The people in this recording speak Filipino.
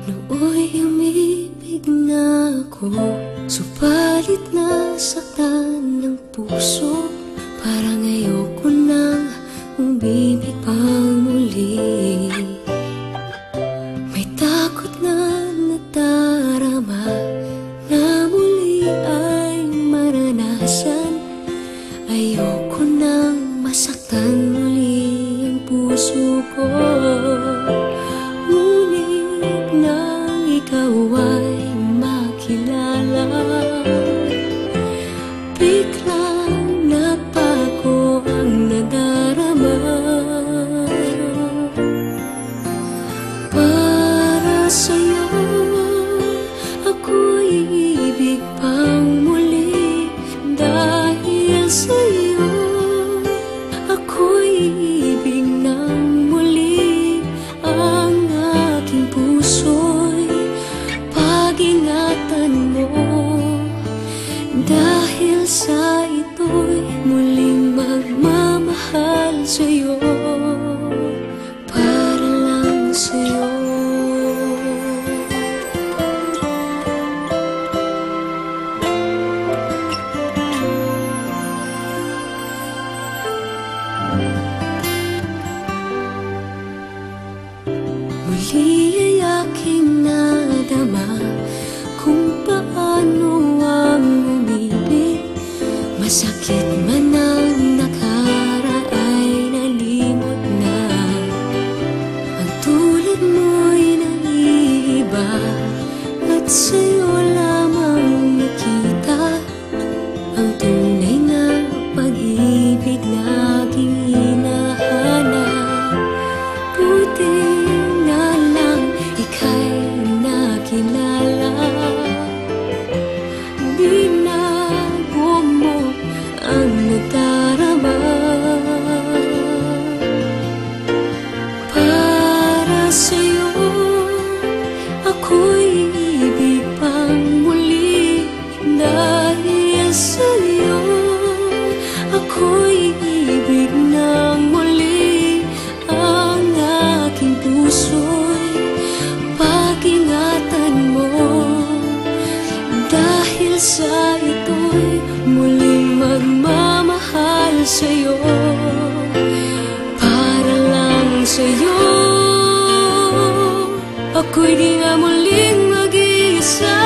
Nooy umibig na ako, subalit nasaktan ng puso. Parang ayoko nang umibig pang muli. May takot na nadarama na muli ay maranasan. Ayoko nang masaktan muli ang puso ko. Ngunit nang ikaw ay makilala, biglang nagbago ang nadarama. Para sa'yo ako'y ibig pang muli. Dahil sa'yo ako'y ibig ng muli. Ang aking puso'y pag-ingatan mo. Dahil sa ito'y muling magmamahal sa'yo, para lang sa'yo. Muli ay aking nadama kung paano ang umibig. Masakit man ang nakaraan nalimot na. Ang tulad mo'y naiiba at sa'yo lamang nakita ang tunay na pag-ibig na aking hinahanap. Buti na lang ika'y nakilala. Binago mo ang nadarama. Para sa'yo ako'y ibig pang muli. Dahil sa'yo ako'y ibig ng muli. Ang aking puso'y pag-ingatan mo. Dahil sa ito'y muling magmamahal sa'yo, para lang sa'yo. Ako'y di nga muling mag-iisa.